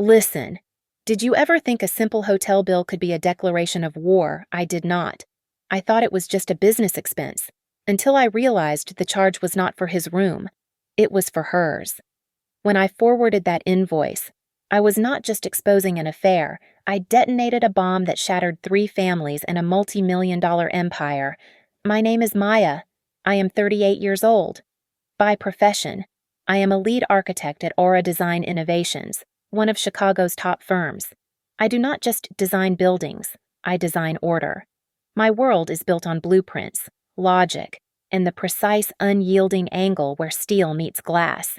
Listen, did you ever think a simple hotel bill could be a declaration of war? I did not. I thought it was just a business expense, until I realized the charge was not for his room. It was for hers. When I forwarded that invoice, I was not just exposing an affair, I detonated a bomb that shattered 3 families and a multi-million-dollar empire. My name is Maya. I am 38 years old. By profession, I am a lead architect at Aura Design Innovations, one of Chicago's top firms. I do not just design buildings, I design order. My world is built on blueprints, logic, and the precise, unyielding angle where steel meets glass.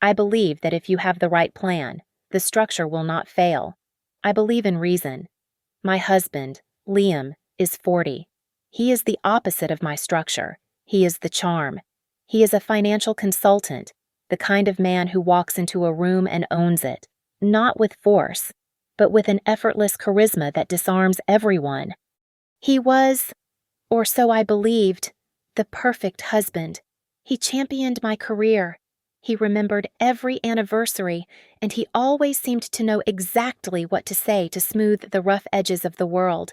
I believe that if you have the right plan, the structure will not fail. I believe in reason. My husband, Liam, is 40. He is the opposite of my structure. He is the charm. He is a financial consultant, the kind of man who walks into a room and owns it, not with force, but with an effortless charisma that disarms everyone. He was, or so I believed, the perfect husband. He championed my career. He remembered every anniversary, and he always seemed to know exactly what to say to smooth the rough edges of the world.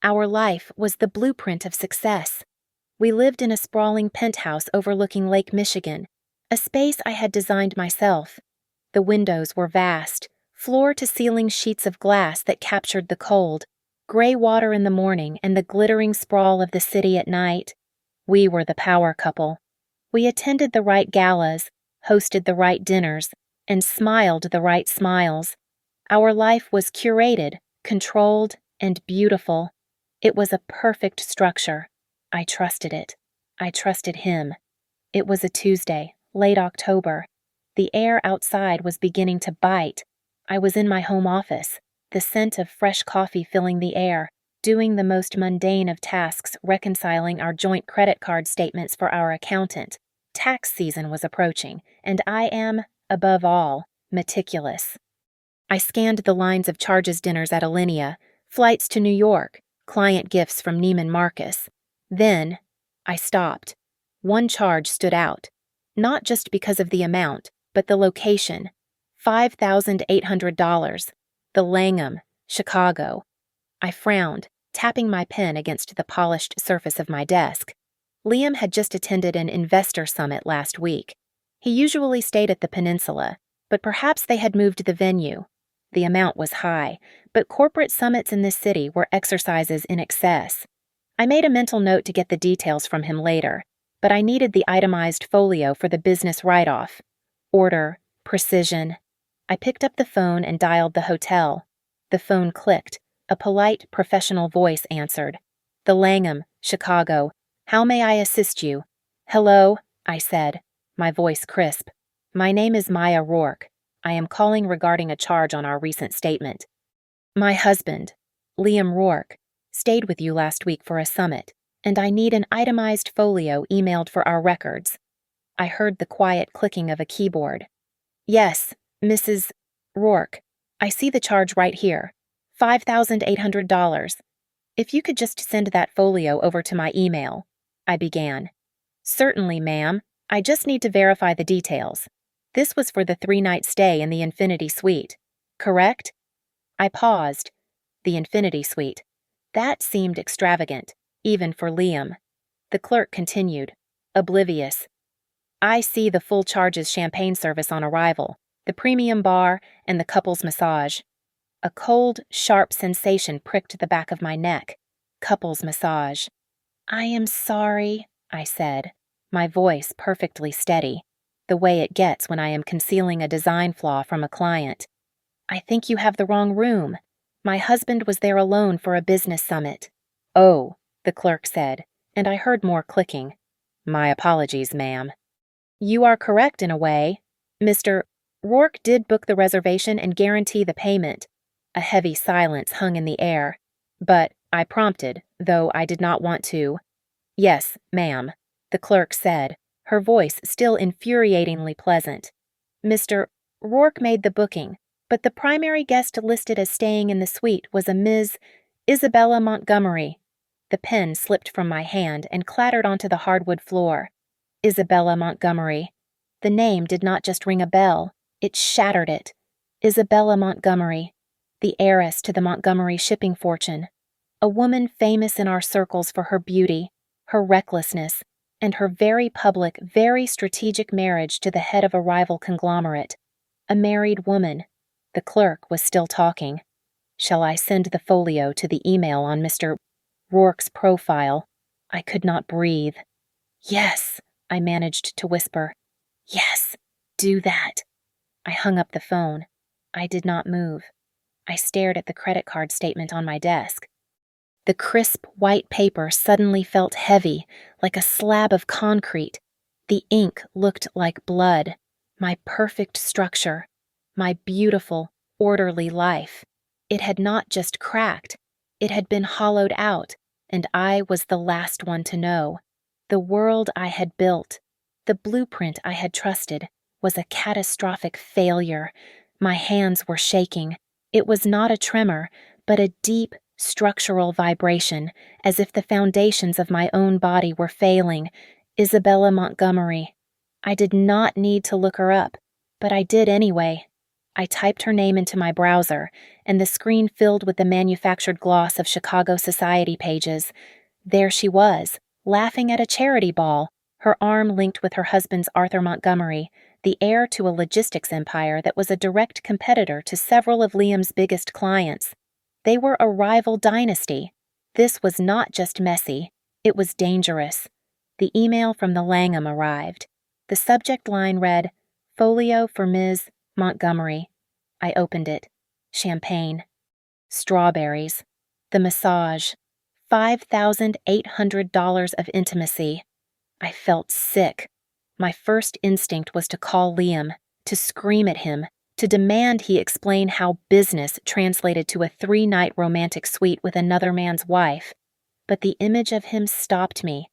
Our life was the blueprint of success. We lived in a sprawling penthouse overlooking Lake Michigan, a space I had designed myself. The windows were vast, floor-to-ceiling sheets of glass that captured the cold, gray water in the morning and the glittering sprawl of the city at night. We were the power couple. We attended the right galas, hosted the right dinners, and smiled the right smiles. Our life was curated, controlled, and beautiful. It was a perfect structure. I trusted it. I trusted him. It was a Tuesday, late October. The air outside was beginning to bite. I was in my home office, the scent of fresh coffee filling the air, doing the most mundane of tasks, reconciling our joint credit card statements for our accountant. Tax season was approaching, and I am, above all, meticulous. I scanned the lines of charges dinners at Alinea, flights to New York, client gifts from Neiman Marcus. Then, I stopped. One charge stood out, not just because of the amount, but the location. $5,800. The Langham, Chicago. I frowned, tapping my pen against the polished surface of my desk. Liam had just attended an investor summit last week. He usually stayed at the Peninsula, but perhaps they had moved the venue. The amount was high, but corporate summits in this city were exercises in excess. I made a mental note to get the details from him later, but I needed the itemized folio for the business write-off. Order, precision. I picked up the phone and dialed the hotel. The phone clicked. A polite, professional voice answered. The Langham, Chicago. How may I assist you? Hello, I said, my voice crisp. My name is Maya Rourke. I am calling regarding a charge on our recent statement. My husband, Liam Rourke, stayed with you last week for a summit, and I need an itemized folio emailed for our records. I heard the quiet clicking of a keyboard. Yes, Mrs. Rourke, I see the charge right here. $5,800. If you could just send that folio over to my email, I began. Certainly, ma'am. I just need to verify the details. This was for the 3-night stay in the Infinity Suite, correct? I paused. The Infinity Suite. That seemed extravagant, even for Liam. The clerk continued, oblivious. I see the full charges champagne service on arrival, the premium bar, and the couple's massage. A cold, sharp sensation pricked the back of my neck. Couple's massage. I am sorry, I said, my voice perfectly steady, the way it gets when I am concealing a design flaw from a client. I think you have the wrong room. My husband was there alone for a business summit. Oh, the clerk said, and I heard more clicking. My apologies, ma'am. You are correct in a way. Mr. Rourke did book the reservation and guarantee the payment. A heavy silence hung in the air. But I prompted, though I did not want to. Yes, ma'am, the clerk said, her voice still infuriatingly pleasant. Mr. Rourke made the booking, but the primary guest listed as staying in the suite was a Ms. Isabella Montgomery. The pen slipped from my hand and clattered onto the hardwood floor. Isabella Montgomery. The name did not just ring a bell, it shattered it. Isabella Montgomery, the heiress to the Montgomery shipping fortune, a woman famous in our circles for her beauty, her recklessness, and her very public, very strategic marriage to the head of a rival conglomerate. A married woman. The clerk was still talking. Shall I send the folio to the email on Mr. Rourke's profile? I could not breathe. Yes, I managed to whisper. Yes, do that. I hung up the phone. I did not move. I stared at the credit card statement on my desk. The crisp white paper suddenly felt heavy, like a slab of concrete. The ink looked like blood. My perfect structure. My beautiful, orderly life. It had not just cracked. It had been hollowed out, and I was the last one to know. The world I had built, the blueprint I had trusted, was a catastrophic failure. My hands were shaking. It was not a tremor, but a deep, structural vibration, as if the foundations of my own body were failing. Isabella Montgomery. I did not need to look her up, but I did anyway. I typed her name into my browser, and the screen filled with the manufactured gloss of Chicago society pages. There she was, laughing at a charity ball, her arm linked with her husband's Arthur Montgomery, the heir to a logistics empire that was a direct competitor to several of Liam's biggest clients. They were a rival dynasty. This was not just messy, it was dangerous. The email from the Langham arrived. The subject line read, "Folio for Ms. Montgomery." I opened it. Champagne. Strawberries. The massage. $5,800 of intimacy. I felt sick. My first instinct was to call Liam, to scream at him, to demand he explain how business translated to a 3-night romantic suite with another man's wife. But the image of him stopped me.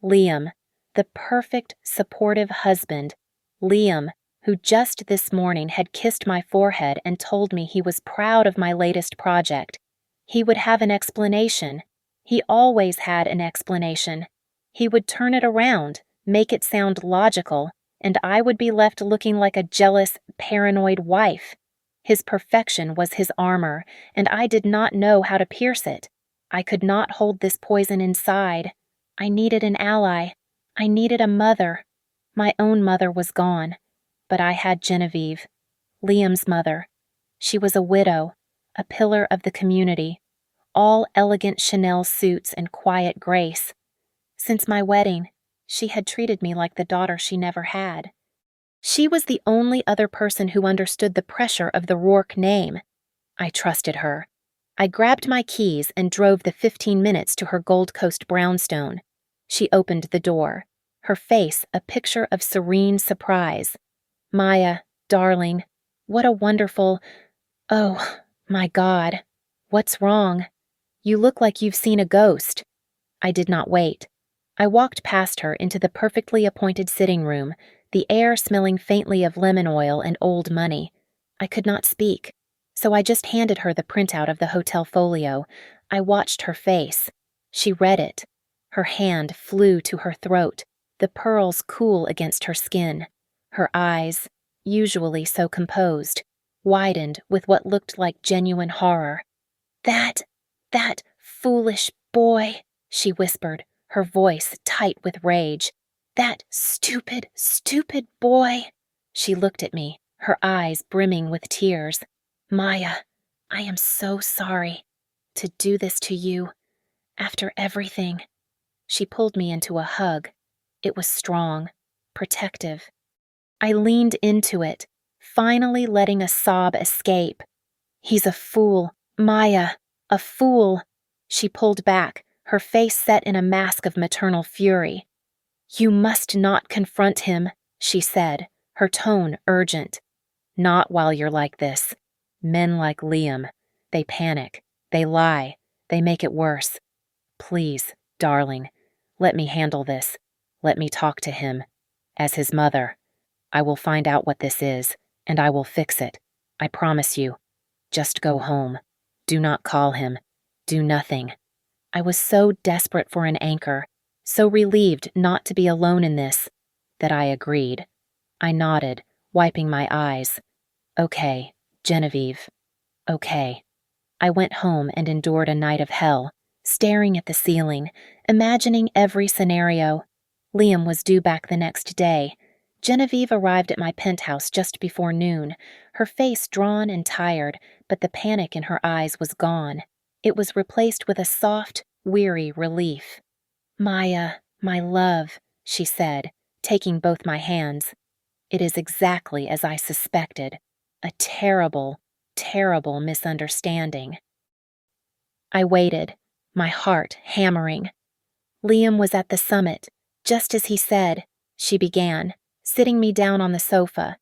Liam, the perfect, supportive husband. Liam, who just this morning had kissed my forehead and told me he was proud of my latest project. He would have an explanation. He always had an explanation. He would turn it around, make it sound logical, and I would be left looking like a jealous, paranoid wife. His perfection was his armor, and I did not know how to pierce it. I could not hold this poison inside. I needed an ally. I needed a mother. My own mother was gone. But I had Genevieve, Liam's mother. She was a widow, a pillar of the community, all elegant Chanel suits and quiet grace. Since my wedding, she had treated me like the daughter she never had. She was the only other person who understood the pressure of the Rourke name. I trusted her. I grabbed my keys and drove the 15 minutes to her Gold Coast brownstone. She opened the door, her face a picture of serene surprise. "Maya, darling, what a wonderful... Oh, my God. What's wrong? You look like you've seen a ghost." I did not wait. I walked past her into the perfectly appointed sitting room, the air smelling faintly of lemon oil and old money. I could not speak, so I just handed her the printout of the hotel folio. I watched her face. She read it. Her hand flew to her throat, the pearls cool against her skin. Her eyes, usually so composed, widened with what looked like genuine horror. That foolish boy," she whispered, her voice tight with rage. "That stupid, stupid boy." She looked at me, her eyes brimming with tears. "Maya, I am so sorry to do this to you, after everything." She pulled me into a hug. It was strong, protective. I leaned into it, finally letting a sob escape. "He's a fool, Maya, a fool." She pulled back, her face set in a mask of maternal fury. "You must not confront him," she said, her tone urgent. "Not while you're like this. Men like Liam, they panic, they lie, they make it worse. Please, darling, let me handle this. Let me talk to him. As his mother. I will find out what this is, and I will fix it. I promise you. Just go home. Do not call him. Do nothing." I was so desperate for an anchor, so relieved not to be alone in this, that I agreed. I nodded, wiping my eyes. "Okay, Genevieve. Okay. I went home and endured a night of hell, staring at the ceiling, imagining every scenario. Liam was due back the next day. Genevieve arrived at my penthouse just before noon, her face drawn and tired, but the panic in her eyes was gone. It was replaced with a soft, weary relief. "Maya, my love," she said, taking both my hands. "It is exactly as I suspected. A terrible, terrible misunderstanding." I waited, my heart hammering. Liam was at the summit, just as he said, she began, sitting me down on the sofa.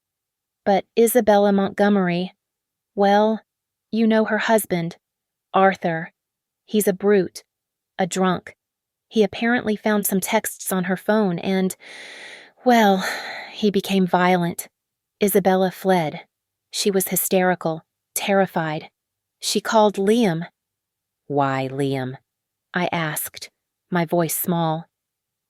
"But Isabella Montgomery, well, you know her husband, Arthur. He's a brute, a drunk. He apparently found some texts on her phone and, well, he became violent. Isabella fled. She was hysterical, terrified. She called Liam." "Why Liam?" I asked, my voice small.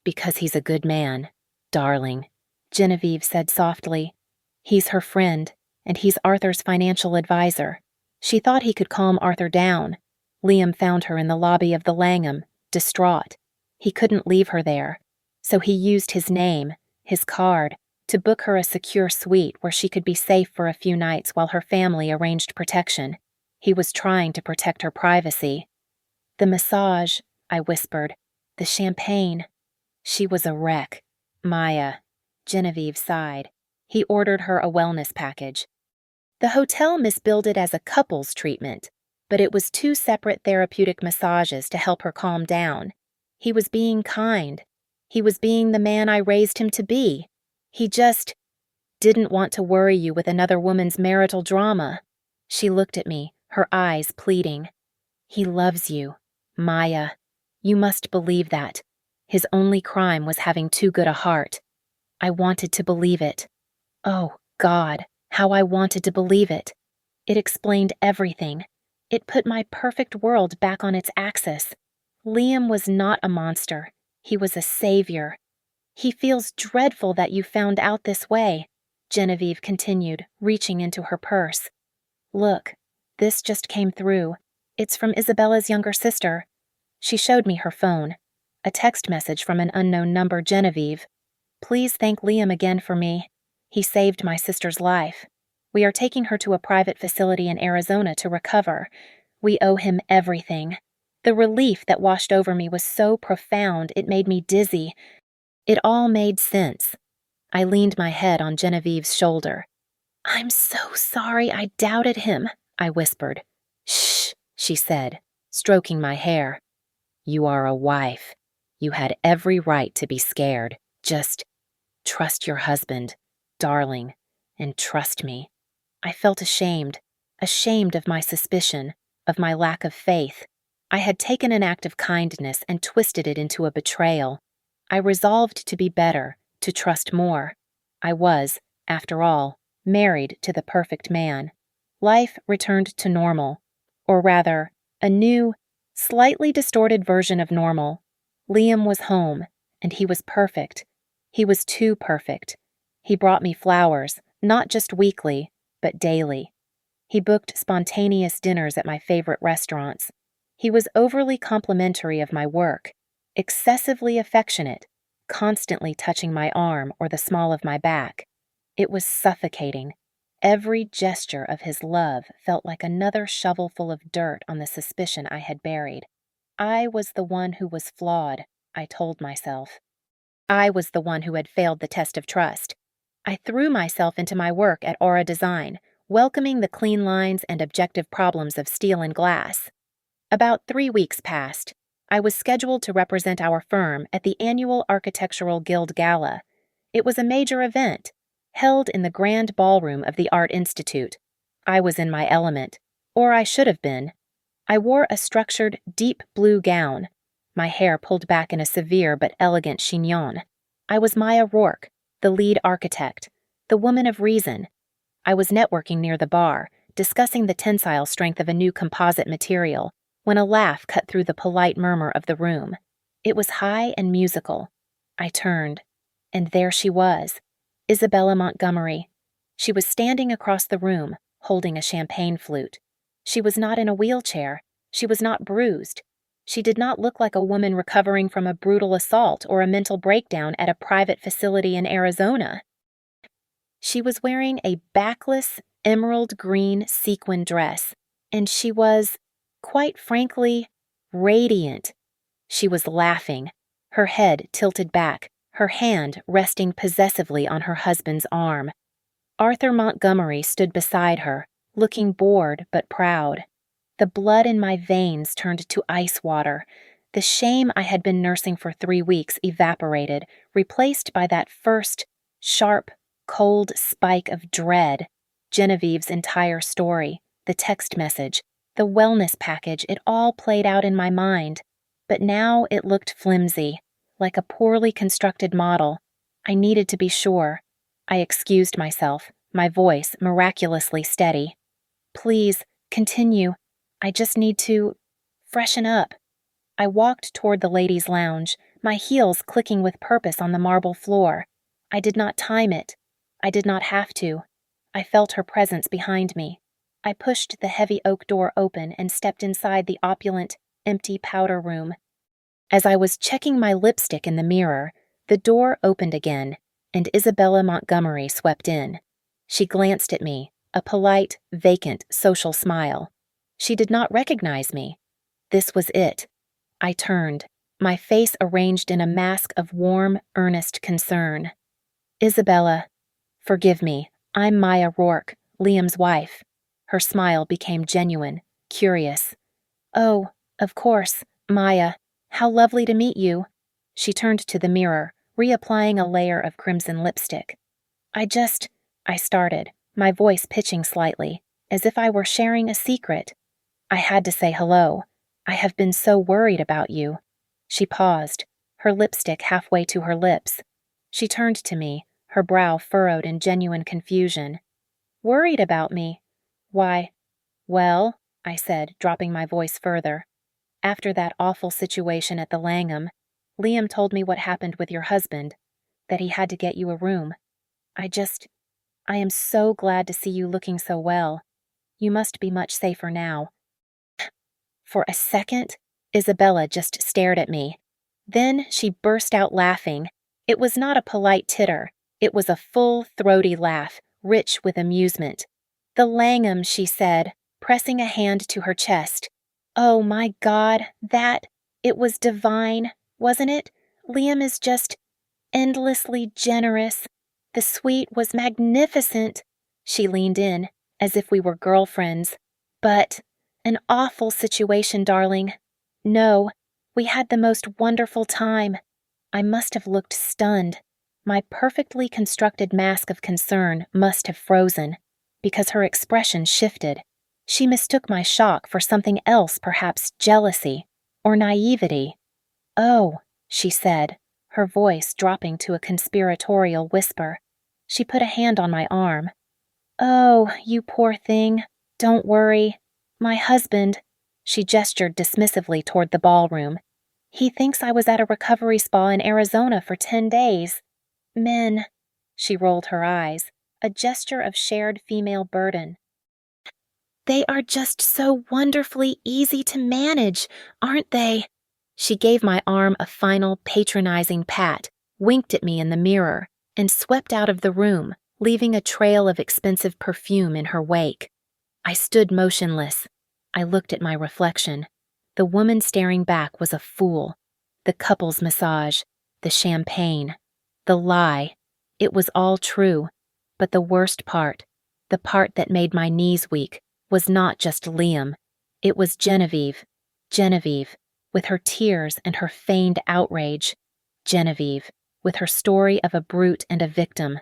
"Because he's a good man, darling," Genevieve said softly. "He's her friend, and he's Arthur's financial advisor. She thought he could calm Arthur down. Liam found her in the lobby of the Langham, distraught. He couldn't leave her there, so he used his name, his card, to book her a secure suite where she could be safe for a few nights while her family arranged protection. He was trying to protect her privacy. The massage," I whispered, "the champagne." "She was a wreck. Maya." Genevieve sighed. He ordered her a wellness package. The hotel misbilled it as a couples treatment, but it was 2 separate therapeutic massages to help her calm down. He was being kind. He was being the man I raised him to be. He just didn't want to worry you with another woman's marital drama. She looked at me, her eyes pleading. "He loves you, Maya. You must believe that. His only crime was having too good a heart." I wanted to believe it. Oh, God, how I wanted to believe it. It explained everything. It put my perfect world back on its axis. Liam was not a monster. He was a savior. "He feels dreadful that you found out this way," Genevieve continued, reaching into her purse. "Look, this just came through. It's from Isabella's younger sister." She showed me her phone. A text message from an unknown number. "Genevieve, please thank Liam again for me. He saved my sister's life. We are taking her to a private facility in Arizona to recover. We owe him everything." The relief that washed over me was so profound it made me dizzy. It all made sense. I leaned my head on Genevieve's shoulder. "I'm so sorry I doubted him," I whispered. "Shh," she said, stroking my hair. "You are a wife. You had every right to be scared. Just trust your husband, darling, and trust me." I felt ashamed of my suspicion, of my lack of faith. I had taken an act of kindness and twisted it into a betrayal. I resolved to be better, to trust more. I was, after all, married to the perfect man. Life returned to normal, or rather, a new, slightly distorted version of normal. Liam was home, and he was perfect. He was too perfect. He brought me flowers, not just weekly, but daily. He booked spontaneous dinners at my favorite restaurants. He was overly complimentary of my work, excessively affectionate, constantly touching my arm or the small of my back. It was suffocating. Every gesture of his love felt like another shovelful of dirt on the suspicion I had buried. I was the one who was flawed, I told myself. I was the one who had failed the test of trust. I threw myself into my work at Aura Design, welcoming the clean lines and objective problems of steel and glass. About 3 weeks passed. I was scheduled to represent our firm at the annual Architectural Guild Gala. It was a major event, held in the grand ballroom of the Art Institute. I was in my element, or I should have been. I wore a structured, deep blue gown, my hair pulled back in a severe but elegant chignon. I was Maya Rourke, the lead architect, the woman of reason. I was networking near the bar, discussing the tensile strength of a new composite material, when a laugh cut through the polite murmur of the room. It was high and musical. I turned, and there she was, Isabella Montgomery. She was standing across the room, holding a champagne flute. She was not in a wheelchair. She was not bruised. She did not look like a woman recovering from a brutal assault or a mental breakdown at a private facility in Arizona. She was wearing a backless, emerald green sequin dress, and she was, quite frankly, radiant. She was laughing, her head tilted back, her hand resting possessively on her husband's arm. Arthur Montgomery stood beside her, looking bored but proud. The blood in my veins turned to ice water. The shame I had been nursing for 3 weeks evaporated, replaced by that first, sharp, cold spike of dread. Genevieve's entire story, the text message, the wellness package, it all played out in my mind. But now it looked flimsy, like a poorly constructed model. I needed to be sure. I excused myself, my voice miraculously steady. Please, continue. I just need to freshen up. I walked toward the ladies' lounge, my heels clicking with purpose on the marble floor. I did not time it. I did not have to. I felt her presence behind me. I pushed the heavy oak door open and stepped inside the opulent, empty powder room. As I was checking my lipstick in the mirror, the door opened again, and Isabella Montgomery swept in. She glanced at me, a polite, vacant, social smile. She did not recognize me. This was it. I turned, my face arranged in a mask of warm, earnest concern. Isabella, forgive me, I'm Maya Rourke, Liam's wife. Her smile became genuine, curious. Oh, of course, Maya. How lovely to meet you. She turned to the mirror, reapplying a layer of crimson lipstick. I started, my voice pitching slightly, as if I were sharing a secret. I had to say hello. I have been so worried about you. She paused, her lipstick halfway to her lips. She turned to me, her brow furrowed in genuine confusion. Worried about me? Why, well, I said, dropping my voice further. After that awful situation at the Langham, Liam told me what happened with your husband, that he had to get you a room. I am so glad to see you looking so well. You must be much safer now. For a second, Isabella just stared at me. Then she burst out laughing. It was not a polite titter. It was a full, throaty laugh, rich with amusement. The Langham, she said, pressing a hand to her chest. Oh my God, it was divine, wasn't it? Liam is just endlessly generous. The suite was magnificent. She leaned in, as if we were girlfriends. But an awful situation, darling. No, we had the most wonderful time. I must have looked stunned. My perfectly constructed mask of concern must have frozen, because her expression shifted. She mistook my shock for something else, perhaps jealousy or naivety. Oh, she said, her voice dropping to a conspiratorial whisper. She put a hand on my arm. Oh, you poor thing. Don't worry. My husband, she gestured dismissively toward the ballroom. He thinks I was at a recovery spa in Arizona for 10 days. Men, she rolled her eyes, a gesture of shared female burden. They are just so wonderfully easy to manage, aren't they? She gave my arm a final patronizing pat, winked at me in the mirror, and swept out of the room, leaving a trail of expensive perfume in her wake. I stood motionless. I looked at my reflection. The woman staring back was a fool. The couple's massage, the champagne, the lie. It was all true, but the worst part, the part that made my knees weak, was not just Liam. It was Genevieve, with her tears and her feigned outrage. Genevieve, with her story of a brute and a victim.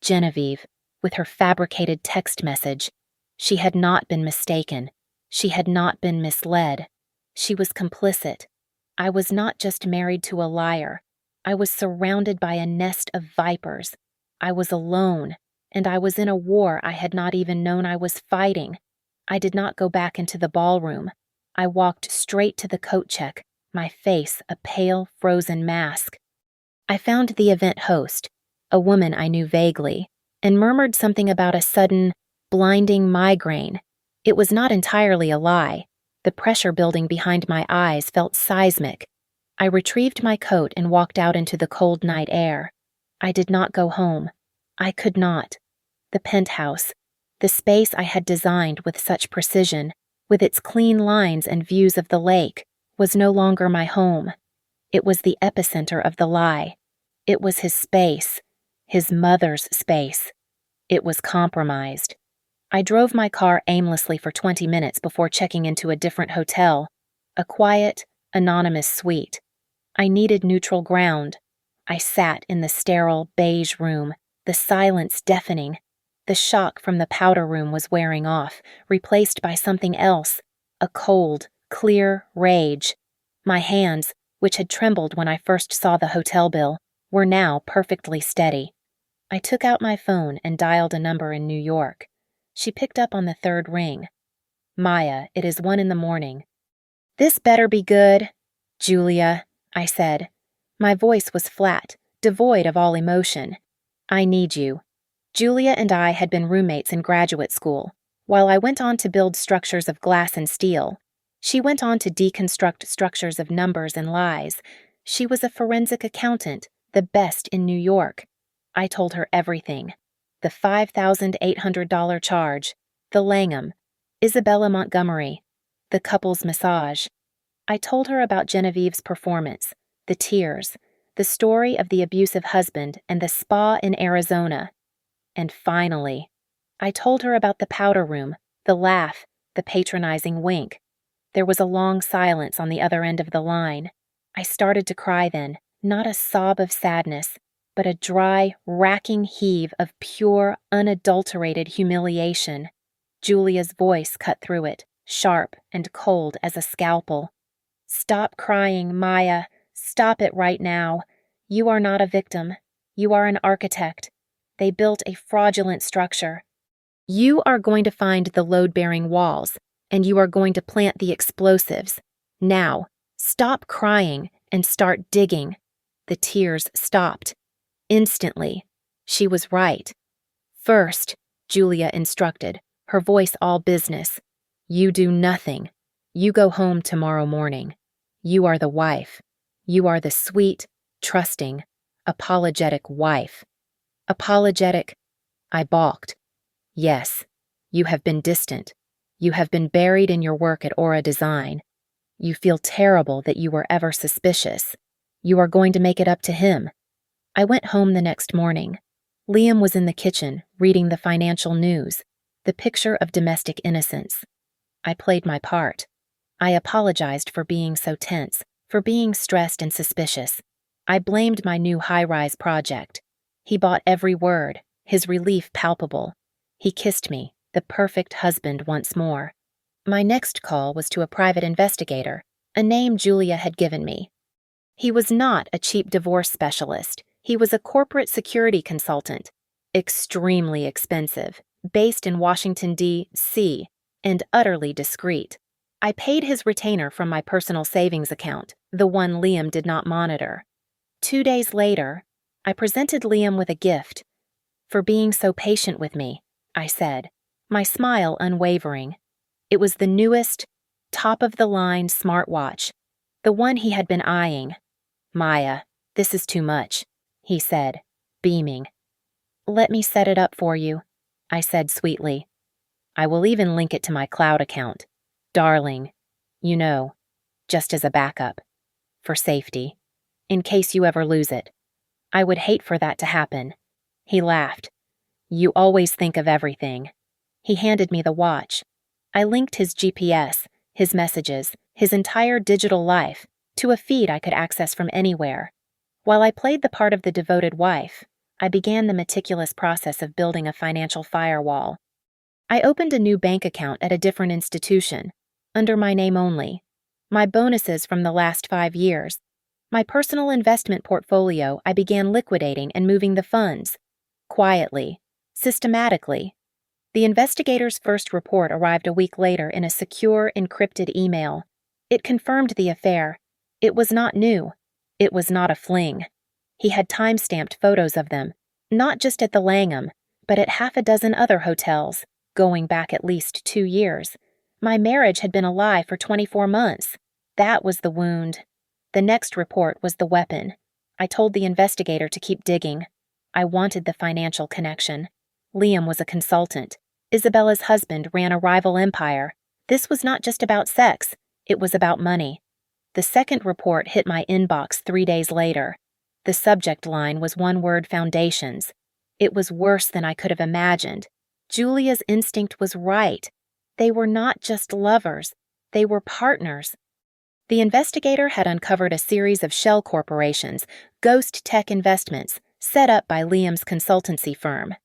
Genevieve, with her fabricated text message. She had not been mistaken. She had not been misled. She was complicit. I was not just married to a liar. I was surrounded by a nest of vipers. I was alone, and I was in a war I had not even known I was fighting. I did not go back into the ballroom. I walked straight to the coat check, my face a pale, frozen mask. I found the event host, a woman I knew vaguely, and murmured something about a sudden, Blinding migraine. It was not entirely a lie. The pressure building behind my eyes felt seismic. I retrieved my coat and walked out into the cold night air. I did not go home. I could not. The penthouse, the space I had designed with such precision, with its clean lines and views of the lake, was no longer my home. It was the epicenter of the lie. It was his space, his mother's space. It was compromised. I drove my car aimlessly for 20 minutes before checking into a different hotel, a quiet, anonymous suite. I needed neutral ground. I sat in the sterile, beige room, the silence deafening. The shock from the powder room was wearing off, replaced by something else, a cold, clear rage. My hands, which had trembled when I first saw the hotel bill, were now perfectly steady. I took out my phone and dialed a number in New York. She picked up on the third ring. "Maya, it is 1 a.m. "This better be good." "Julia," I said. My voice was flat, devoid of all emotion. "I need you." Julia and I had been roommates in graduate school. While I went on to build structures of glass and steel, she went on to deconstruct structures of numbers and lies. She was a forensic accountant, the best in New York. I told her everything. The $5,800 charge, the Langham, Isabella Montgomery, the couple's massage. I told her about Genevieve's performance, the tears, the story of the abusive husband and the spa in Arizona. And finally, I told her about the powder room, the laugh, the patronizing wink. There was a long silence on the other end of the line. I started to cry then, not a sob of sadness, but a dry, racking heave of pure, unadulterated humiliation. Julia's voice cut through it, sharp and cold as a scalpel. "Stop crying, Maya. Stop it right now. You are not a victim. You are an architect. They built a fraudulent structure. You are going to find the load-bearing walls, and you are going to plant the explosives. Now, stop crying and start digging." The tears stopped. Instantly. She was right. "First," Julia instructed, her voice all business, "you do nothing. You go home tomorrow morning. You are the wife. You are the sweet, trusting, apologetic wife." Apologetic? I balked. "Yes, you have been distant. You have been buried in your work at Aura Design. You feel terrible that you were ever suspicious. You are going to make it up to him." I went home the next morning. Liam was in the kitchen, reading the financial news, the picture of domestic innocence. I played my part. I apologized for being so tense, for being stressed and suspicious. I blamed my new high-rise project. He bought every word, his relief palpable. He kissed me, the perfect husband once more. My next call was to a private investigator, a name Julia had given me. He was not a cheap divorce specialist. He was a corporate security consultant, extremely expensive, based in Washington, D.C., and utterly discreet. I paid his retainer from my personal savings account, the one Liam did not monitor. 2 days later, I presented Liam with a gift. "For being so patient with me," I said, my smile unwavering. It was the newest, top-of-the-line smartwatch, the one he had been eyeing. "Maya, this is too much," he said, beaming. "Let me set it up for you," I said sweetly. "I will even link it to my cloud account. Darling, you know, just as a backup. For safety. In case you ever lose it. I would hate for that to happen." He laughed. "You always think of everything." He handed me the watch. I linked his GPS, his messages, his entire digital life, to a feed I could access from anywhere. While I played the part of the devoted wife, I began the meticulous process of building a financial firewall. I opened a new bank account at a different institution, under my name only. My bonuses from the last 5 years. My personal investment portfolio I began liquidating and moving the funds. Quietly. Systematically. The investigator's first report arrived a week later in a secure, encrypted email. It confirmed the affair. It was not new. It was not a fling. He had time-stamped photos of them, not just at the Langham, but at half a dozen other hotels, going back at least 2 years. My marriage had been a lie for 24 months. That was the wound. The next report was the weapon. I told the investigator to keep digging. I wanted the financial connection. Liam was a consultant. Isabella's husband ran a rival empire. This was not just about sex, it was about money. The second report hit my inbox 3 days later. The subject line was one word: foundations. It was worse than I could have imagined. Julia's instinct was right. They were not just lovers, they were partners. The investigator had uncovered a series of shell corporations, ghost tech investments, set up by Liam's consultancy firm.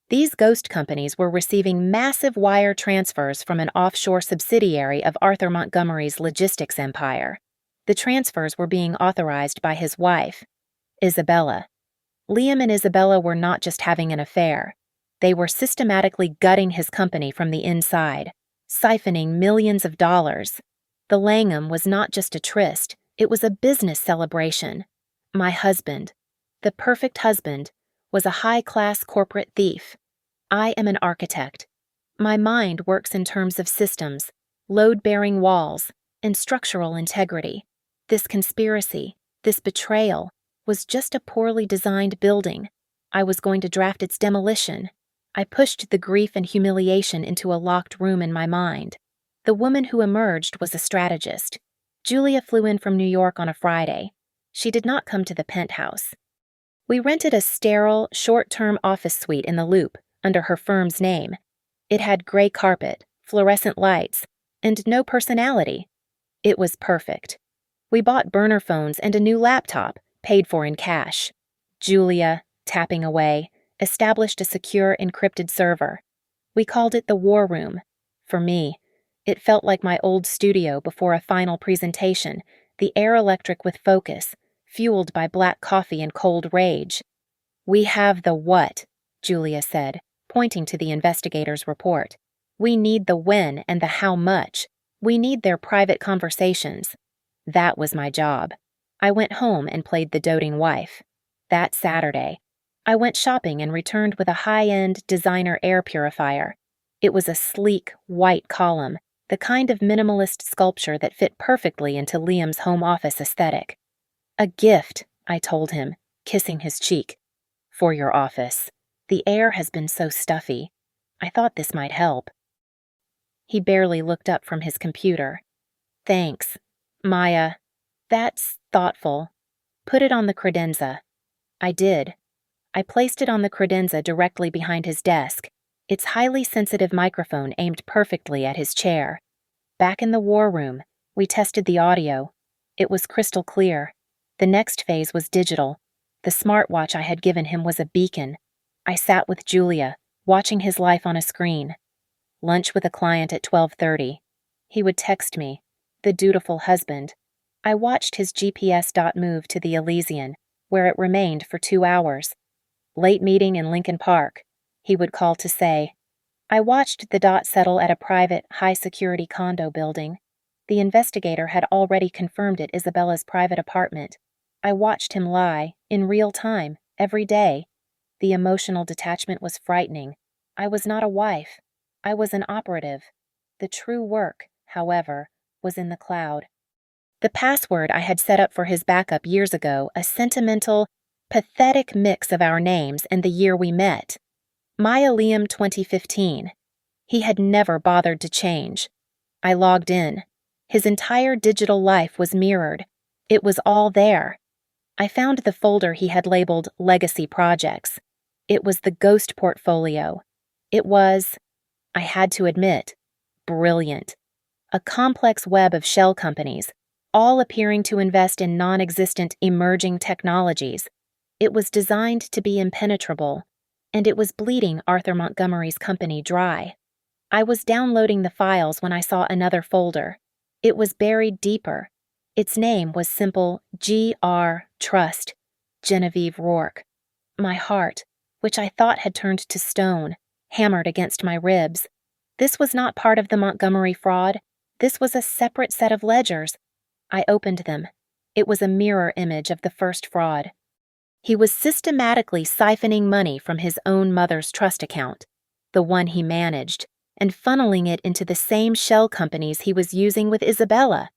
These ghost companies were receiving massive wire transfers from an offshore subsidiary of Arthur Montgomery's logistics empire. The transfers were being authorized by his wife, Isabella. Liam and Isabella were not just having an affair. They were systematically gutting his company from the inside, siphoning millions of dollars. The Langham was not just a tryst, it was a business celebration. My husband, the perfect husband, was a high-class corporate thief. I am an architect. My mind works in terms of systems, load-bearing walls, and structural integrity. This conspiracy, this betrayal, was just a poorly designed building. I was going to draft its demolition. I pushed the grief and humiliation into a locked room in my mind. The woman who emerged was a strategist. Julia flew in from New York on a Friday. She did not come to the penthouse. We rented a sterile, short-term office suite in the Loop, under her firm's name. It had gray carpet, fluorescent lights, and no personality. It was perfect. We bought burner phones and a new laptop, paid for in cash. Julia, tapping away, established a secure encrypted server. We called it the War Room. For me, it felt like my old studio before a final presentation, the air electric with focus, fueled by black coffee and cold rage. "We have the what," Julia said, pointing to the investigator's report. "We need the when and the how much. We need their private conversations." That was my job. I went home and played the doting wife. That Saturday, I went shopping and returned with a high-end designer air purifier. It was a sleek, white column, the kind of minimalist sculpture that fit perfectly into Liam's home office aesthetic. "A gift," I told him, kissing his cheek. "For your office. The air has been so stuffy. I thought this might help." He barely looked up from his computer. "Thanks, Maya. That's thoughtful. Put it on the credenza." I did. I placed it on the credenza directly behind his desk, its highly sensitive microphone aimed perfectly at his chair. Back in the war room, we tested the audio. It was crystal clear. The next phase was digital. The smartwatch I had given him was a beacon. I sat with Julia, watching his life on a screen. Lunch with a client at 12:30. He would text me, the dutiful husband. I watched his GPS dot move to the Elysian, where it remained for 2 hours. Late meeting in Lincoln Park, he would call to say. I watched the dot settle at a private, high-security condo building. The investigator had already confirmed it Isabella's private apartment. I watched him lie, in real time, every day. The emotional detachment was frightening. I was not a wife. I was an operative. The true work, however, was in the cloud. The password I had set up for his backup years ago, a sentimental, pathetic mix of our names and the year we met. Maya Liam 2015. He had never bothered to change. I logged in. His entire digital life was mirrored. It was all there. I found the folder he had labeled Legacy Projects. It was the ghost portfolio. It was, I had to admit, brilliant. A complex web of shell companies, all appearing to invest in non-existent emerging technologies. It was designed to be impenetrable, and it was bleeding Arthur Montgomery's company dry. I was downloading the files when I saw another folder. It was buried deeper. Its name was simple G.R. Trust, Genevieve Rourke. My heart, which I thought had turned to stone, hammered against my ribs. This was not part of the Montgomery fraud. This was a separate set of ledgers. I opened them. It was a mirror image of the first fraud. He was systematically siphoning money from his own mother's trust account, the one he managed. and funneling it into the same shell companies he was using with Isabella.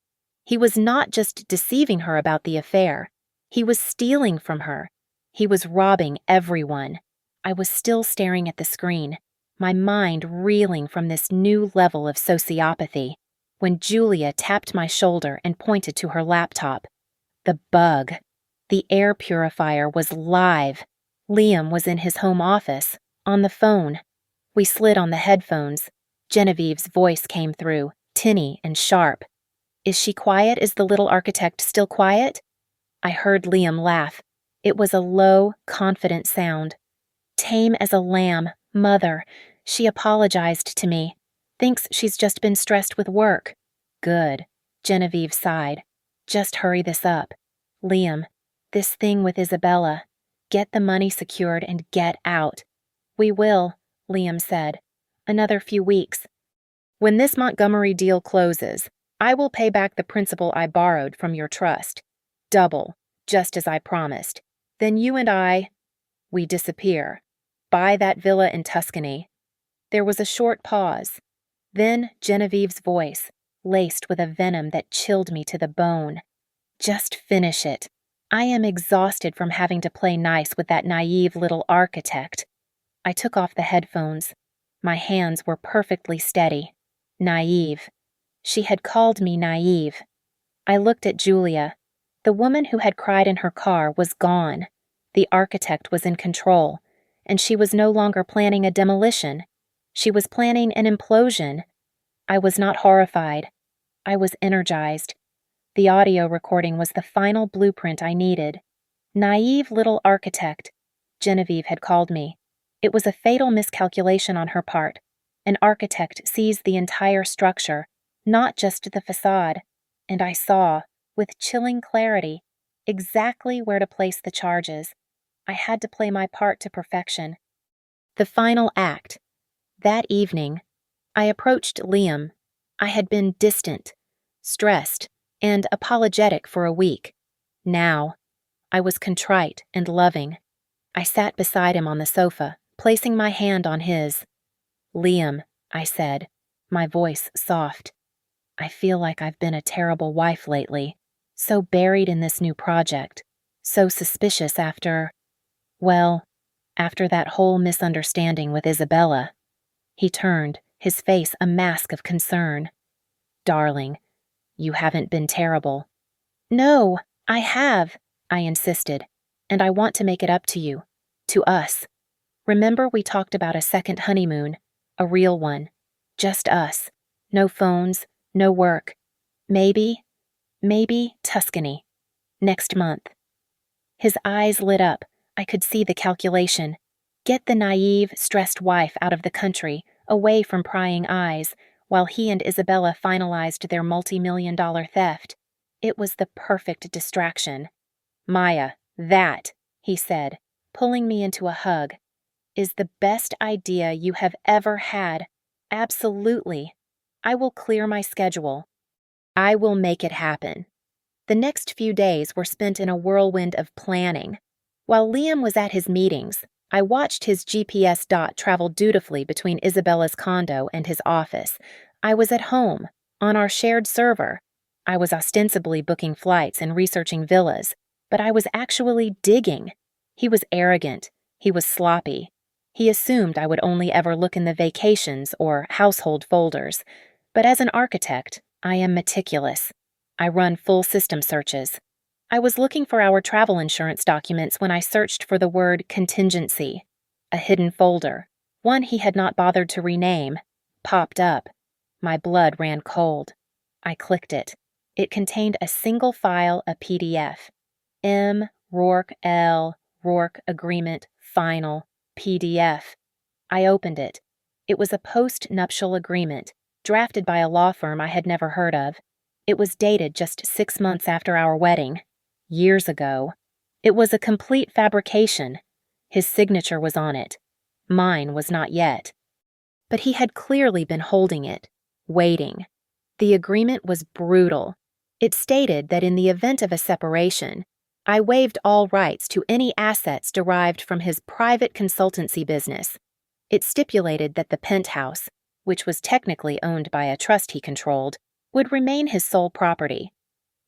He was not just deceiving her about the affair. He was stealing from her. He was robbing everyone. I was still staring at the screen, my mind reeling from this new level of sociopathy, when Julia tapped my shoulder and pointed to her laptop. The bug. The air purifier was live. Liam was in his home office, on the phone. We slid on the headphones. Genevieve's voice came through, tinny and sharp. "Is she quiet? Is the little architect still quiet?" I heard Liam laugh. It was a low, confident sound. "Tame as a lamb, mother. She apologized to me. Thinks she's just been stressed with work." "Good." Genevieve sighed. "Just hurry this up. Liam, this thing with Isabella. Get the money secured and get out." "We will," Liam said. "Another few weeks. When this Montgomery deal closes, I will pay back the principal I borrowed from your trust. Double, just as I promised. Then you and we disappear. Buy that villa in Tuscany." There was a short pause. Then Genevieve's voice, laced with a venom that chilled me to the bone. "Just finish it. I am exhausted from having to play nice with that naive little architect." I took off the headphones. My hands were perfectly steady. Naive. She had called me naive. I looked at Julia. The woman who had cried in her car was gone. The architect was in control, and she was no longer planning a demolition. She was planning an implosion. I was not horrified. I was energized. The audio recording was the final blueprint I needed. Naive little architect, Genevieve had called me. It was a fatal miscalculation on her part. An architect sees the entire structure, not just the facade, and I saw, with chilling clarity, exactly where to place the charges. I had to play my part to perfection. The final act. That evening, I approached Liam. I had been distant, stressed, and apologetic for a week. Now, I was contrite and loving. I sat beside him on the sofa, placing my hand on his. "Liam," I said, my voice soft. "I feel like I've been a terrible wife lately, so buried in this new project, so suspicious after that whole misunderstanding with Isabella." He turned, his face a mask of concern. "Darling, you haven't been terrible." "No, I have," I insisted, "and I want to make it up to you, to us. Remember we talked about a second honeymoon, a real one, just us, no phones, no work. Maybe Tuscany, next month." His eyes lit up. I could see the calculation. Get the naive, stressed wife out of the country, away from prying eyes, while he and Isabella finalized their multi-million-dollar theft. It was the perfect distraction. "Maya, that," he said, pulling me into a hug, "is the best idea you have ever had. Absolutely. I will clear my schedule. I will make it happen." The next few days were spent in a whirlwind of planning. While Liam was at his meetings, I watched his GPS dot travel dutifully between Isabella's condo and his office. I was at home, on our shared server. I was ostensibly booking flights and researching villas, but I was actually digging. He was arrogant. He was sloppy. He assumed I would only ever look in the vacations or household folders. But as an architect, I am meticulous. I run full system searches. I was looking for our travel insurance documents when I searched for the word contingency. A hidden folder, one he had not bothered to rename, popped up. My blood ran cold. I clicked it. It contained a single file, a PDF. M. Rourke L. Rourke Agreement Final PDF. I opened it. It was a post-nuptial agreement, drafted by a law firm I had never heard of. It was dated just 6 months after our wedding. Years ago. It was a complete fabrication. His signature was on it. Mine was not yet. But he had clearly been holding it, waiting. The agreement was brutal. It stated that in the event of a separation, I waived all rights to any assets derived from his private consultancy business. It stipulated that the penthouse, which was technically owned by a trust he controlled, would remain his sole property.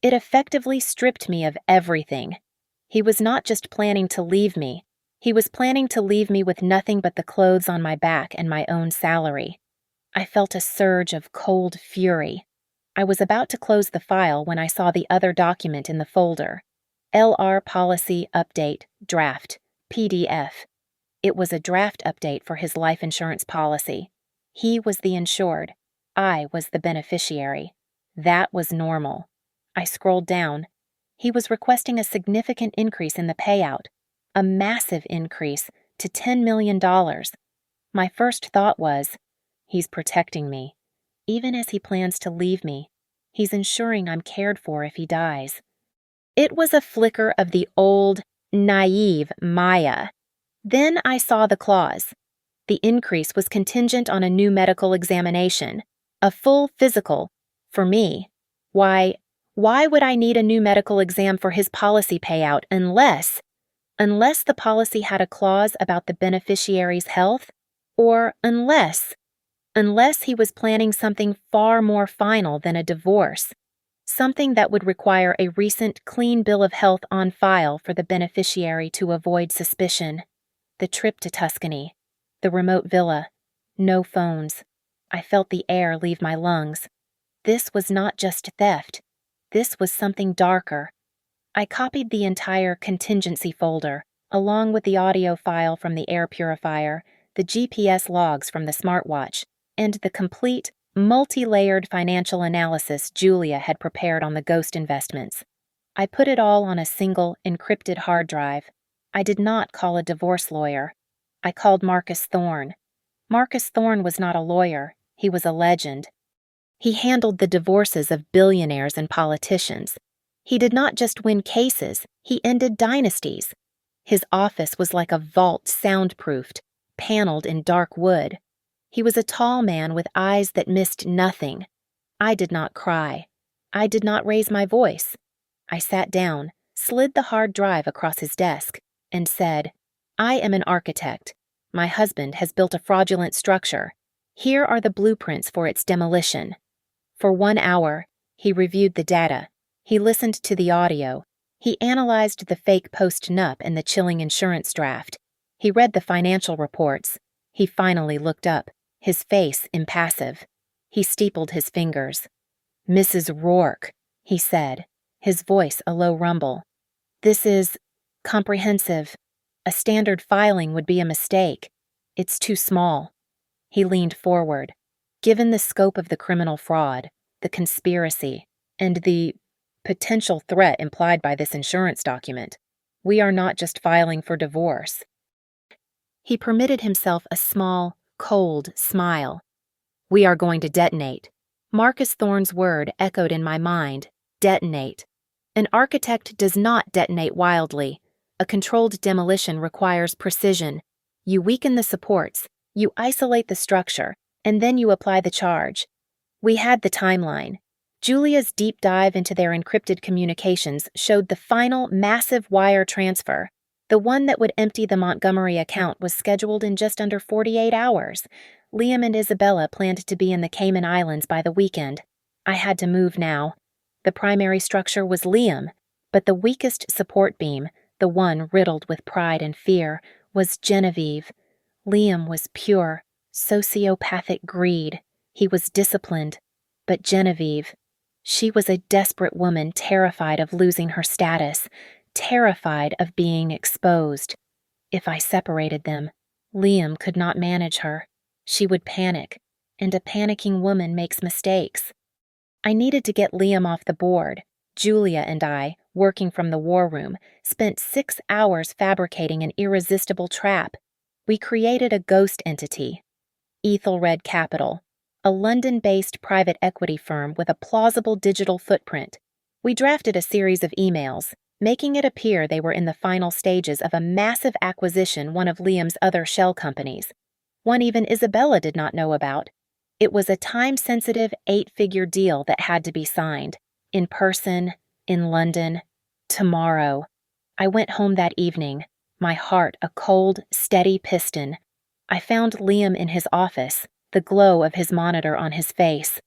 It effectively stripped me of everything. He was not just planning to leave me, he was planning to leave me with nothing but the clothes on my back and my own salary. I felt a surge of cold fury. I was about to close the file when I saw the other document in the folder. LR Policy Update Draft, PDF. It was a draft update for his life insurance policy. He was the insured. I was the beneficiary. That was normal. I scrolled down. He was requesting a significant increase in the payout, a massive increase to $10 million. My first thought was, he's protecting me. Even as he plans to leave me, he's ensuring I'm cared for if he dies. It was a flicker of the old, naive Maya. Then I saw the clause. The increase was contingent on a new medical examination, a full physical, for me. Why would I need a new medical exam for his policy payout unless the policy had a clause about the beneficiary's health, or unless he was planning something far more final than a divorce, something that would require a recent clean bill of health on file for the beneficiary to avoid suspicion. The trip to Tuscany, the remote villa, no phones. I felt the air leave my lungs. This was not just theft. This was something darker. I copied the entire contingency folder, along with the audio file from the air purifier, the GPS logs from the smartwatch, and the complete, multi-layered financial analysis Julia had prepared on the ghost investments. I put it all on a single, encrypted hard drive. I did not call a divorce lawyer. I called Marcus Thorne. Marcus Thorne was not a lawyer. He was a legend. He handled the divorces of billionaires and politicians. He did not just win cases, he ended dynasties. His office was like a vault soundproofed, paneled in dark wood. He was a tall man with eyes that missed nothing. I did not cry. I did not raise my voice. I sat down, slid the hard drive across his desk, and said, I am an architect. My husband has built a fraudulent structure. Here are the blueprints for its demolition. For 1 hour, he reviewed the data. He listened to the audio. He analyzed the fake post-nup and the chilling insurance draft. He read the financial reports. He finally looked up, his face impassive. He steepled his fingers. Mrs. Rourke, he said, his voice a low rumble. This is comprehensive. A standard filing would be a mistake. It's too small. He leaned forward. Given the scope of the criminal fraud, the conspiracy, and the potential threat implied by this insurance document, we are not just filing for divorce. He permitted himself a small, cold smile. We are going to detonate. Marcus Thorne's word echoed in my mind. Detonate. An architect does not detonate wildly. A controlled demolition requires precision. You weaken the supports, you isolate the structure, and then you apply the charge. We had the timeline. Julia's deep dive into their encrypted communications showed the final massive wire transfer. The one that would empty the Montgomery account was scheduled in just under 48 hours. Liam and Isabella planned to be in the Cayman Islands by the weekend. I had to move now. The primary structure was Liam, but the weakest support beam, the one riddled with pride and fear, was Genevieve. Liam was pure, sociopathic greed. He was disciplined. But Genevieve, she was a desperate woman terrified of losing her status, terrified of being exposed. If I separated them, Liam could not manage her. She would panic, and a panicking woman makes mistakes. I needed to get Liam off the board. Julia and I, working from the war room, spent 6 hours fabricating an irresistible trap. We created a ghost entity, Ethelred Capital, a London-based private equity firm with a plausible digital footprint. We drafted a series of emails, making it appear they were in the final stages of a massive acquisition one of Liam's other shell companies, one even Isabella did not know about. It was a time-sensitive 8-figure deal that had to be signed, in person, in London, tomorrow. I went home that evening, my heart a cold, steady piston. I found Liam in his office, the glow of his monitor on his face.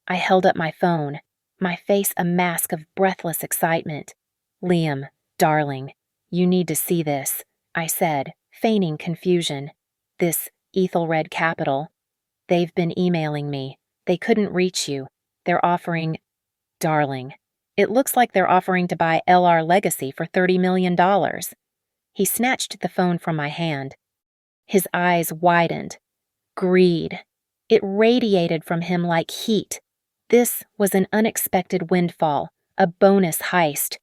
I held up my phone, my face a mask of breathless excitement. "Liam, darling, you need to see this," I said, feigning confusion. "This Ethelred Capital. They've been emailing me. They couldn't reach you. They're offering—" "Darling, it looks like they're offering to buy LR Legacy for $30 million. He snatched the phone from my hand. His eyes widened. Greed. It radiated from him like heat. This was an unexpected windfall, a bonus heist.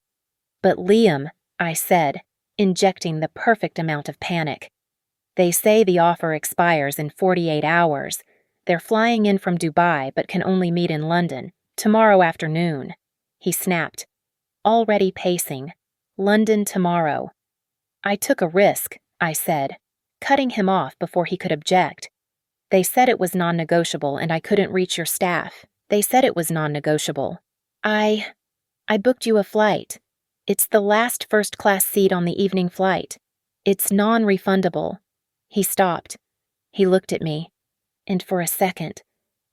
"But Liam," I said, injecting the perfect amount of panic. "They say the offer expires in 48 hours. They're flying in from Dubai but can only meet in London, tomorrow afternoon," he snapped. Already pacing. "London tomorrow." "I took a risk," I said, cutting him off before he could object. "They said it was non-negotiable and I couldn't reach your staff. They said it was non-negotiable. I booked you a flight. It's the last first-class seat on the evening flight. It's non-refundable." He stopped. He looked at me, and for a second,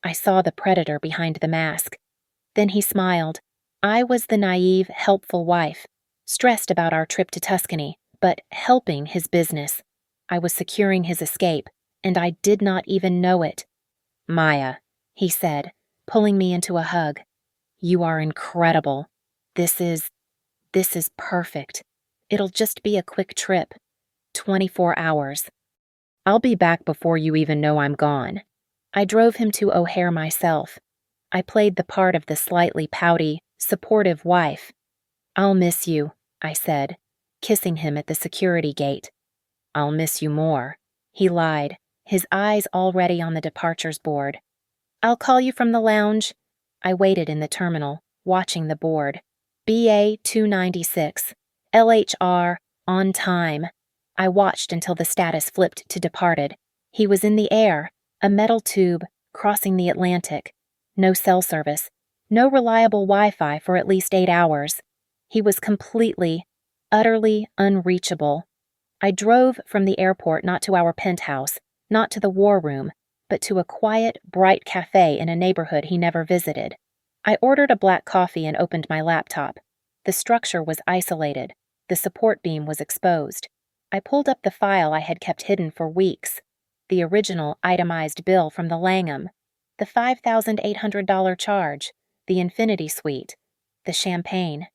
I saw the predator behind the mask. Then he smiled. I was the naive, helpful wife, stressed about our trip to Tuscany, but helping his business. I was securing his escape, and I did not even know it. "Maya," he said, pulling me into a hug. "You are incredible. This is perfect. It'll just be a quick trip. 24 hours. I'll be back before you even know I'm gone." I drove him to O'Hare myself. I played the part of the slightly pouty, supportive wife. "I'll miss you," I said, kissing him at the security gate. "I'll miss you more," he lied, his eyes already on the departures board. "I'll call you from the lounge." I waited in the terminal, watching the board. BA 296, LHR, on time. I watched until the status flipped to departed. He was in the air, a metal tube, crossing the Atlantic. No cell service, no reliable Wi-Fi for at least 8 hours. He was completely, utterly unreachable. I drove from the airport not to our penthouse, not to the war room, but to a quiet, bright cafe in a neighborhood he never visited. I ordered a black coffee and opened my laptop. The structure was isolated. The support beam was exposed. I pulled up the file I had kept hidden for weeks. The original itemized bill from the Langham. The $5,800 charge. The Infinity Suite. The champagne.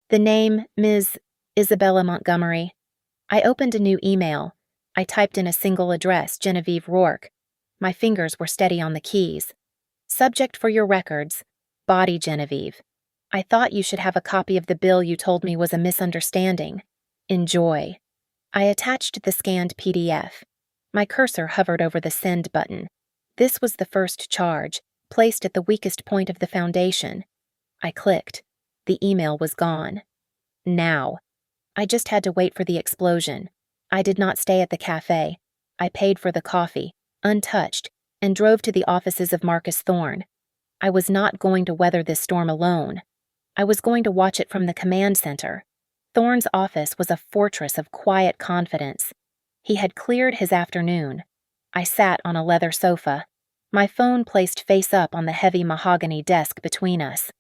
The name, Ms. Isabella Montgomery. I opened a new email. I typed in a single address, Genevieve Rourke. My fingers were steady on the keys. "Subject for your records. Body Genevieve. I thought you should have a copy of the bill you told me was a misunderstanding. Enjoy." I attached the scanned PDF. My cursor hovered over the send button. This was the first charge, placed at the weakest point of the foundation. I clicked. The email was gone. Now. I just had to wait for the explosion. I did not stay at the cafe. I paid for the coffee, untouched, and drove to the offices of Marcus Thorne. I was not going to weather this storm alone. I was going to watch it from the command center. Thorne's office was a fortress of quiet confidence. He had cleared his afternoon. I sat on a leather sofa, my phone placed face up on the heavy mahogany desk between us.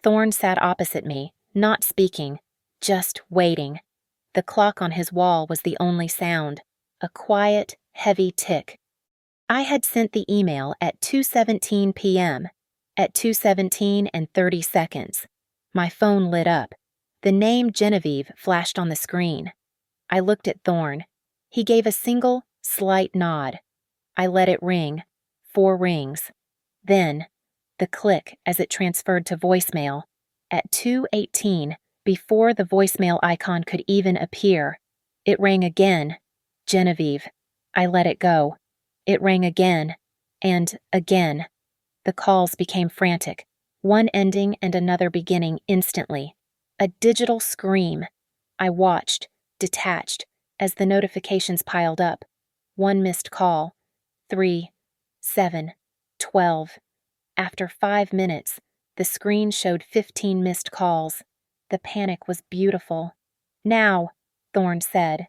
Thorne sat opposite me, not speaking, just waiting. The clock on his wall was the only sound, a quiet, heavy tick. I had sent the email at 2:17 p.m. At 2:17 and 30 seconds. My phone lit up. The name Genevieve flashed on the screen. I looked at Thorne. He gave a single, slight nod. I let it ring. 4 rings. Then, the click as it transferred to voicemail. At 2:18, before the voicemail icon could even appear, it rang again. Genevieve. I let it go. It rang again. And again. The calls became frantic, one ending and another beginning instantly. A digital scream. I watched, detached, as the notifications piled up. 1 missed call. 3, 7, 12. After 5 minutes, the screen showed 15 missed calls. The panic was beautiful. "Now," Thorne said.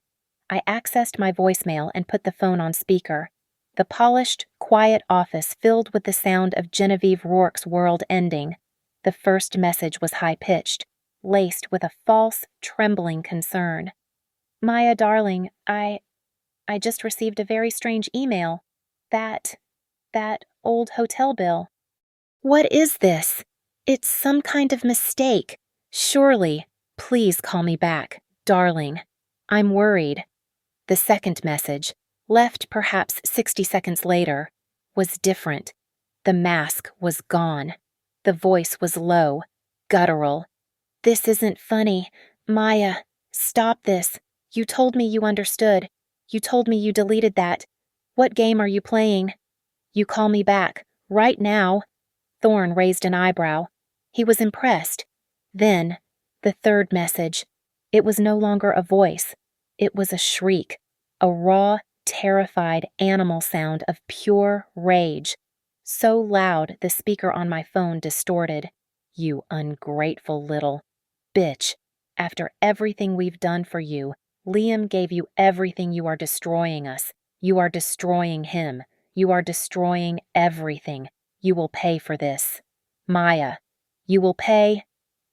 I accessed my voicemail and put the phone on speaker. The polished, quiet office filled with the sound of Genevieve Rourke's world ending. The first message was high-pitched, laced with a false, trembling concern. "Maya, darling, I just received a very strange email. That old hotel bill." "What is this? It's some kind of mistake. Surely. Please call me back, darling. I'm worried." The second message, left perhaps 60 seconds later, was different. The mask was gone. The voice was low, guttural. "This isn't funny. Maya, stop this. You told me you understood. You told me you deleted that. What game are you playing? You call me back, right now." Thorne raised an eyebrow. He was impressed. Then, the third message. It was no longer a voice. It was a shriek, a raw, terrified animal sound of pure rage. So loud the speaker on my phone distorted. "You ungrateful little bitch. After everything we've done for you, Liam gave you everything. You are destroying us. You are destroying him. You are destroying everything. You will pay for this. Maya, you will pay."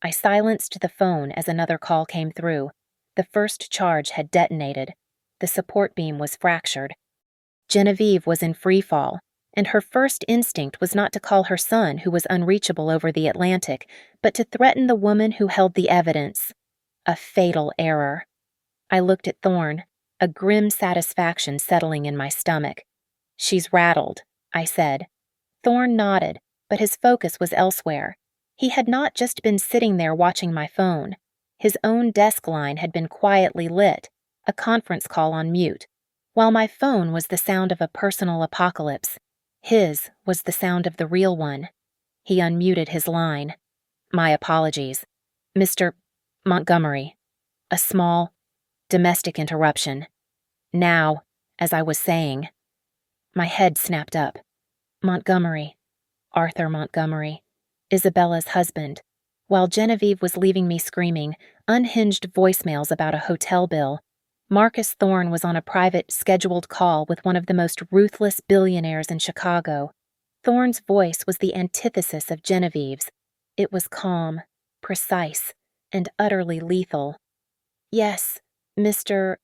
I silenced the phone as another call came through. The first charge had detonated. The support beam was fractured. Genevieve was in free fall, and her first instinct was not to call her son, who was unreachable over the Atlantic, but to threaten the woman who held the evidence. A fatal error. I looked at Thorne, a grim satisfaction settling in my stomach. "She's rattled," I said. Thorne nodded, but his focus was elsewhere. He had not just been sitting there watching my phone. His own desk line had been quietly lit, a conference call on mute. While my phone was the sound of a personal apocalypse, his was the sound of the real one. He unmuted his line. "My apologies. Mr. Montgomery." A small, domestic interruption. Now, as I was saying, my head snapped up. Montgomery. Arthur Montgomery. Isabella's husband. While Genevieve was leaving me screaming unhinged voicemails about a hotel bill, Marcus Thorne was on a private, scheduled call with one of the most ruthless billionaires in Chicago. Thorne's voice was the antithesis of Genevieve's. It was calm, precise, and utterly lethal. "Yes, Mr.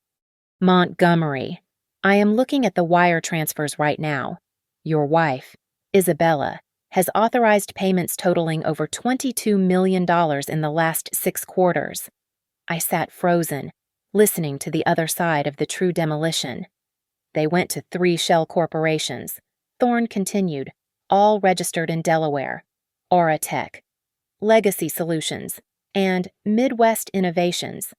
Montgomery. I am looking at the wire transfers right now. Your wife, Isabella, has authorized payments totaling over $22 million in the last 6 quarters. I sat frozen, listening to the other side of the true demolition. "They went to 3 shell corporations," Thorne continued, "all registered in Delaware: Aura Tech, Legacy Solutions, and Midwest Innovations.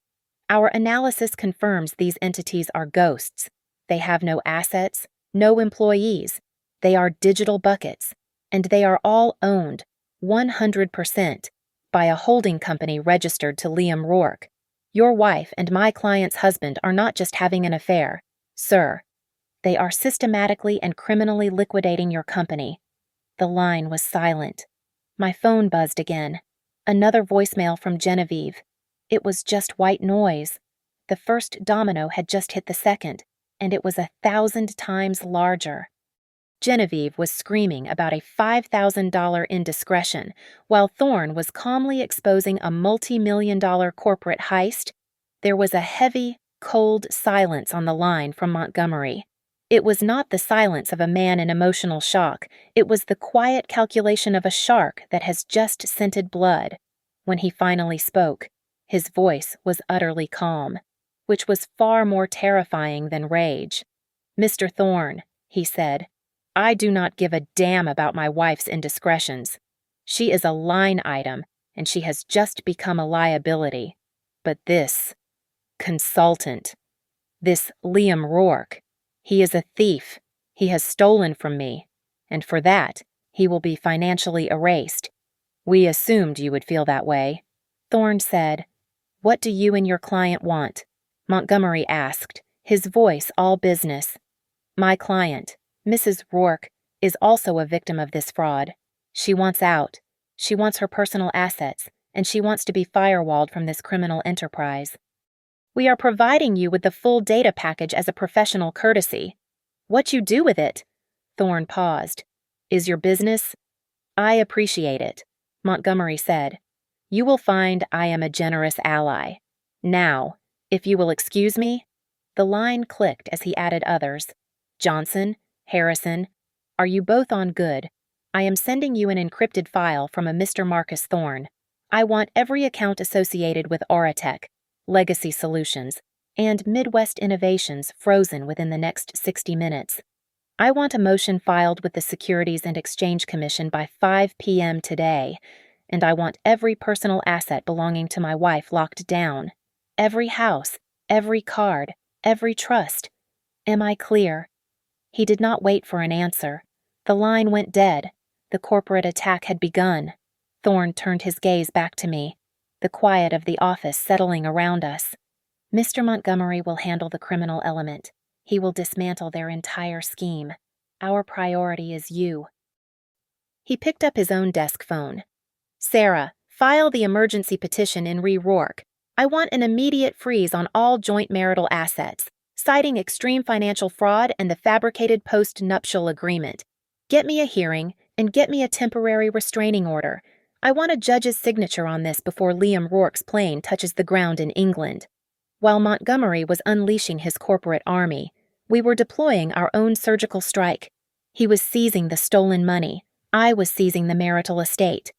Our analysis confirms these entities are ghosts. They have no assets, no employees. They are digital buckets, and they are all owned, 100%, by a holding company registered to Liam Rourke. Your wife and my client's husband are not just having an affair, sir. They are systematically and criminally liquidating your company." The line was silent. My phone buzzed again. Another voicemail from Genevieve. It was just white noise. The first domino had just hit the second, and it was 1,000 times larger. Genevieve was screaming about a $5,000 indiscretion, while Thorne was calmly exposing a multi-million-dollar corporate heist. There was a heavy, cold silence on the line from Montgomery. It was not the silence of a man in emotional shock. It was the quiet calculation of a shark that has just scented blood. When he finally spoke, his voice was utterly calm, which was far more terrifying than rage. "Mr. Thorne," he said, "I do not give a damn about my wife's indiscretions. She is a line item, and she has just become a liability. But this consultant, this Liam Rourke, he is a thief. He has stolen from me, and for that, he will be financially erased. We assumed you would feel that way." Thorne said, "What do you and your client want?" Montgomery asked, his voice all business. "My client, Mrs. Rourke, is also a victim of this fraud. She wants out. She wants her personal assets, and she wants to be firewalled from this criminal enterprise. We are providing you with the full data package as a professional courtesy. What you do with it, Thorne paused. Is your business? I appreciate it, Montgomery said. You will find I am a generous ally. Now, if you will excuse me. The line clicked as he added others. Johnson, Harrison, are you both on good? I am sending you an encrypted file from a Mr. Marcus Thorne. I want every account associated with Auratech, Legacy Solutions, and Midwest Innovations frozen within the next 60 minutes. I want a motion filed with the Securities and Exchange Commission by 5 p.m. today, and I want every personal asset belonging to my wife locked down. Every house, every card, every trust. Am I clear? He did not wait for an answer. The line went dead. The corporate attack had begun. Thorne turned his gaze back to me, the quiet of the office settling around us. Mr. Montgomery will handle the criminal element. He will dismantle their entire scheme. Our priority is you. He picked up his own desk phone. Sarah, file the emergency petition in Rourke. I want an immediate freeze on all joint marital assets, citing extreme financial fraud and the fabricated post-nuptial agreement. Get me a hearing and get me a temporary restraining order. I want a judge's signature on this before Liam Rourke's plane touches the ground in England. While Montgomery was unleashing his corporate army, we were deploying our own surgical strike. He was seizing the stolen money. I was seizing the marital estate.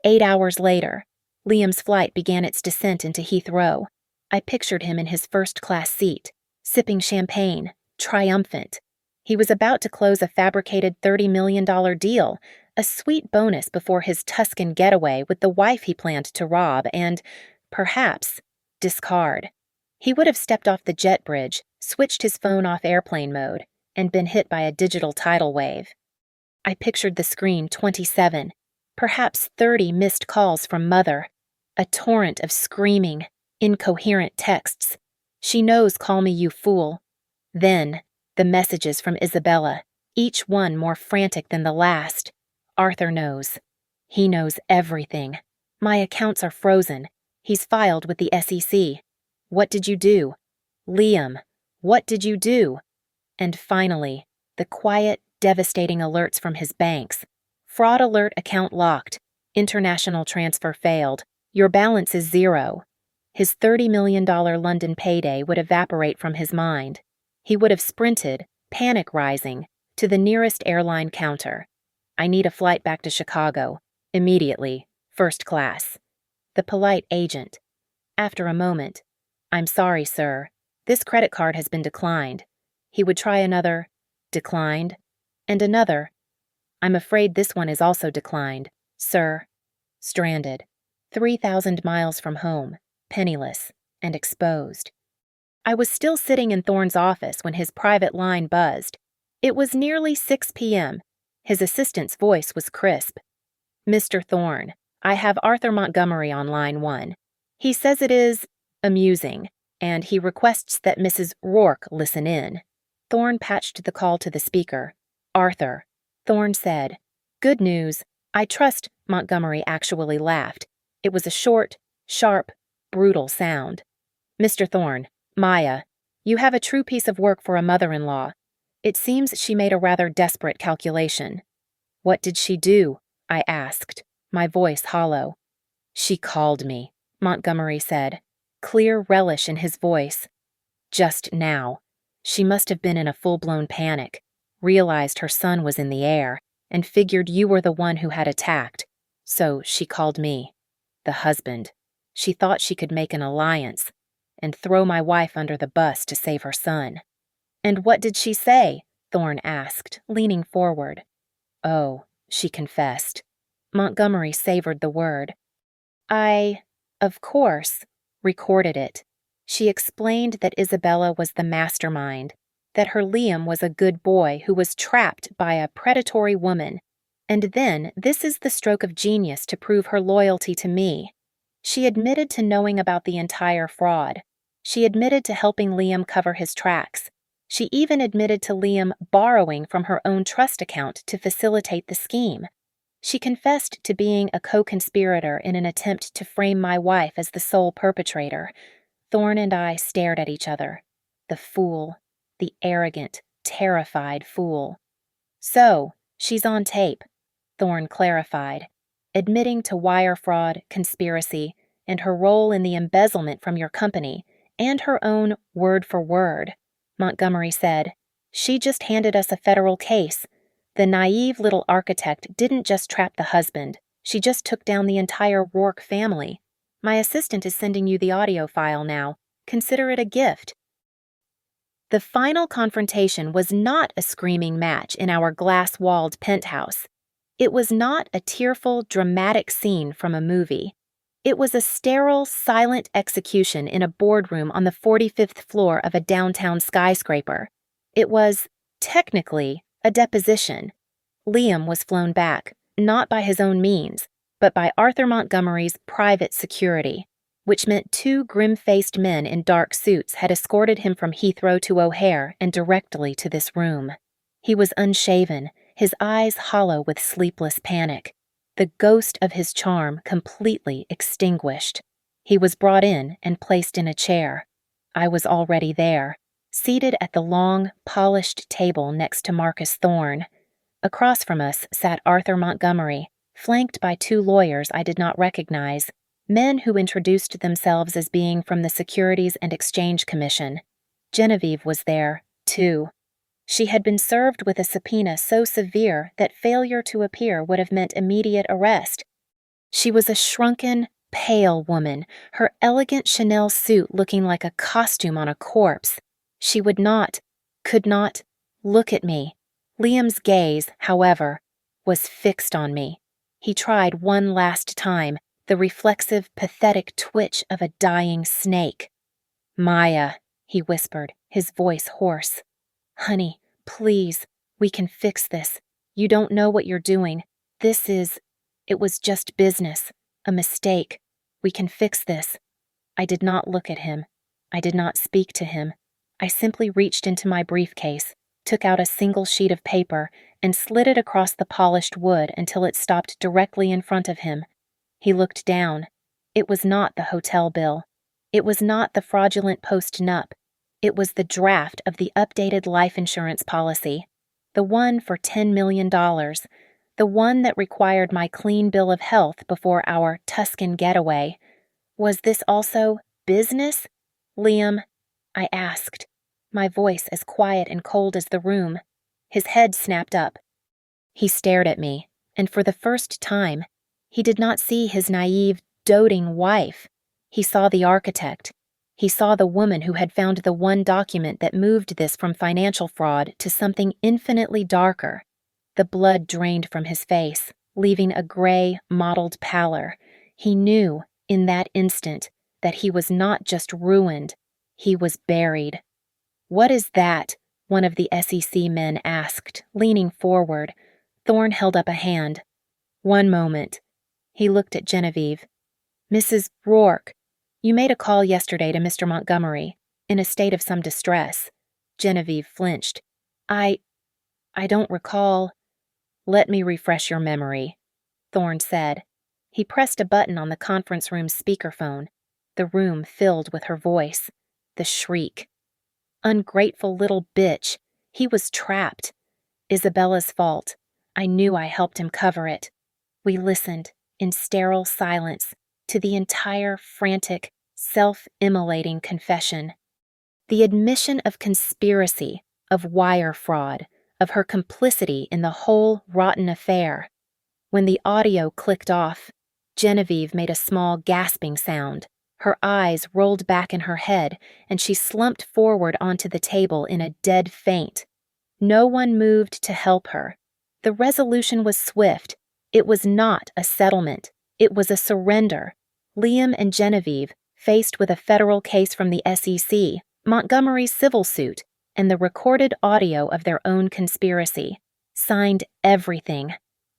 8 hours later, Liam's flight began its descent into Heathrow. I pictured him in his first-class seat, sipping champagne, triumphant. He was about to close a fabricated $30 million deal, a sweet bonus before his Tuscan getaway with the wife he planned to rob and, perhaps, discard. He would have stepped off the jet bridge, switched his phone off airplane mode, and been hit by a digital tidal wave. I pictured the screen 27, perhaps 30 missed calls from Mother, a torrent of screaming, incoherent texts. She knows, call me you fool. Then, the messages from Isabella, each one more frantic than the last. Arthur knows. He knows everything. My accounts are frozen. He's filed with the SEC. What did you do? Liam, what did you do? And finally, the quiet, devastating alerts from his banks. Fraud alert, account locked. International transfer failed. Your balance is zero. His $30 million London payday would evaporate from his mind. He would have sprinted, panic rising, to the nearest airline counter. I need a flight back to Chicago. Immediately. First class. The polite agent. After a moment, I'm sorry, sir. This credit card has been declined. He would try another. Declined. And another. I'm afraid this one is also declined, sir. Stranded. 3,000 miles from home, penniless, and exposed. I was still sitting in Thorne's office when his private line buzzed. It was nearly 6 p.m. His assistant's voice was crisp. Mr. Thorne, I have Arthur Montgomery on line 1. He says it is amusing, and he requests that Mrs. Rourke listen in. Thorne patched the call to the speaker. Arthur, Thorne said. Good news. I trust Montgomery actually laughed. It was a short, sharp, brutal sound. Mr. Thorne, Maya, you have a true piece of work for a mother-in-law. It seems she made a rather desperate calculation. What did she do? I asked, my voice hollow. She called me, Montgomery said, clear relish in his voice. Just now. She must have been in a full-blown panic, realized her son was in the air, and figured you were the one who had attacked. So she called me. The husband. She thought she could make an alliance and throw my wife under the bus to save her son. And what did she say? Thorne asked, leaning forward. Oh, she confessed. Montgomery savored the word. I, of course, recorded it. She explained that Isabella was the mastermind, that her Liam was a good boy who was trapped by a predatory woman, and then this is the stroke of genius to prove her loyalty to me. She admitted to knowing about the entire fraud. She admitted to helping Liam cover his tracks. She even admitted to Liam borrowing from her own trust account to facilitate the scheme. She confessed to being a co-conspirator in an attempt to frame my wife as the sole perpetrator. Thorne and I stared at each other. The fool. The arrogant, terrified fool. So, she's on tape, Thorne clarified, admitting to wire fraud, conspiracy, and her role in the embezzlement from your company, and her own word for word. Montgomery said, "She just handed us a federal case. The naive little architect didn't just trap the husband, she just took down the entire Rourke family. My assistant is sending you the audio file now. Consider it a gift." The final confrontation was not a screaming match in our glass-walled penthouse. It was not a tearful, dramatic scene from a movie. It was a sterile, silent execution in a boardroom on the 45th floor of a downtown skyscraper. It was, technically, a deposition. Liam was flown back, not by his own means, but by Arthur Montgomery's private security, which meant two grim-faced men in dark suits had escorted him from Heathrow to O'Hare and directly to this room. He was unshaven, his eyes hollow with sleepless panic, the ghost of his charm completely extinguished. He was brought in and placed in a chair. I was already there, seated at the long, polished table next to Marcus Thorne. Across from us sat Arthur Montgomery, flanked by two lawyers I did not recognize, men who introduced themselves as being from the Securities and Exchange Commission. Genevieve was there, too. She had been served with a subpoena so severe that failure to appear would have meant immediate arrest. She was a shrunken, pale woman, her elegant Chanel suit looking like a costume on a corpse. She could not, look at me. Liam's gaze, however, was fixed on me. He tried one last time, the reflexive, pathetic twitch of a dying snake. "Maya," he whispered, his voice hoarse. "Honey, please, we can fix this. You don't know what you're doing. It was just business, a mistake. We can fix this." I did not look at him. I did not speak to him. I simply reached into my briefcase, took out a single sheet of paper, and slid it across the polished wood until it stopped directly in front of him. He looked down. It was not the hotel bill. It was not the fraudulent post-nup. It was the draft of the updated life insurance policy, the one for $10 million, the one that required my clean bill of health before our Tuscan getaway. Was this also business? "Liam," I asked, my voice as quiet and cold as the room. His head snapped up. He stared at me, and for the first time, he did not see his naive, doting wife. He saw the architect. He saw the woman who had found the one document that moved this from financial fraud to something infinitely darker. The blood drained from his face, leaving a gray, mottled pallor. He knew, in that instant, that he was not just ruined, he was buried. "What is that?" one of the SEC men asked, leaning forward. Thorne held up a hand. "One moment." He looked at Genevieve. "Mrs. Rourke, you made a call yesterday to Mr. Montgomery, in a state of some distress." Genevieve flinched. I don't recall." "Let me refresh your memory," Thorne said. He pressed a button on the conference room's speakerphone. The room filled with her voice. The shriek. Ungrateful little bitch. He was trapped. Isabella's fault. I knew I helped him cover it. We listened, in sterile silence, to the entire frantic, self-immolating confession. The admission of conspiracy, of wire fraud, of her complicity in the whole rotten affair. When the audio clicked off, Genevieve made a small gasping sound. Her eyes rolled back in her head, and she slumped forward onto the table in a dead faint. No one moved to help her. The resolution was swift. It was not a settlement. It was a surrender. Liam and Genevieve, faced with a federal case from the SEC, Montgomery's civil suit, and the recorded audio of their own conspiracy, signed everything.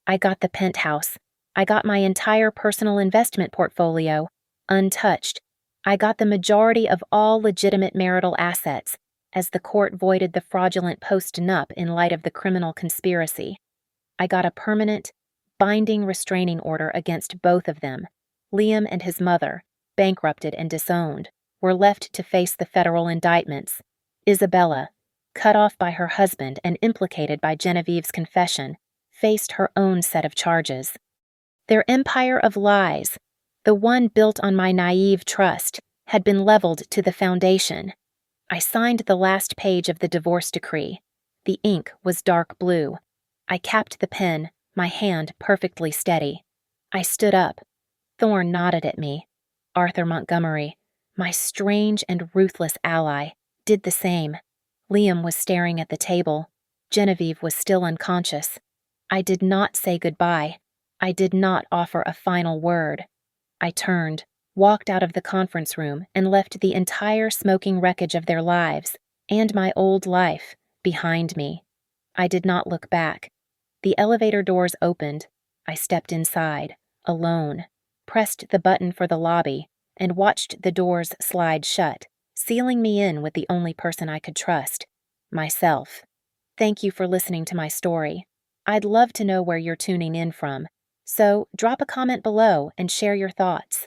I got the penthouse. I got my entire personal investment portfolio, untouched. I got the majority of all legitimate marital assets, as the court voided the fraudulent post-nup in light of the criminal conspiracy. I got a permanent, binding restraining order against both of them. Liam and his mother, bankrupted and disowned, were left to face the federal indictments. Isabella, cut off by her husband and implicated by Genevieve's confession, faced her own set of charges. Their empire of lies, the one built on my naive trust, had been leveled to the foundation. I signed the last page of the divorce decree. The ink was dark blue. I capped the pen, my hand perfectly steady. I stood up. Thorne nodded at me. Arthur Montgomery, my strange and ruthless ally, did the same. Liam was staring at the table. Genevieve was still unconscious. I did not say goodbye. I did not offer a final word. I turned, walked out of the conference room, and left the entire smoking wreckage of their lives, and my old life, behind me. I did not look back. The elevator doors opened. I stepped inside, alone, pressed the button for the lobby, and watched the doors slide shut, sealing me in with the only person I could trust, myself. Thank you for listening to my story. I'd love to know where you're tuning in from, so drop a comment below and share your thoughts.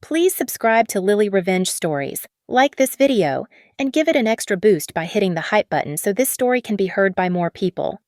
Please subscribe to Lily Revenge Stories, like this video, and give it an extra boost by hitting the hype button so this story can be heard by more people.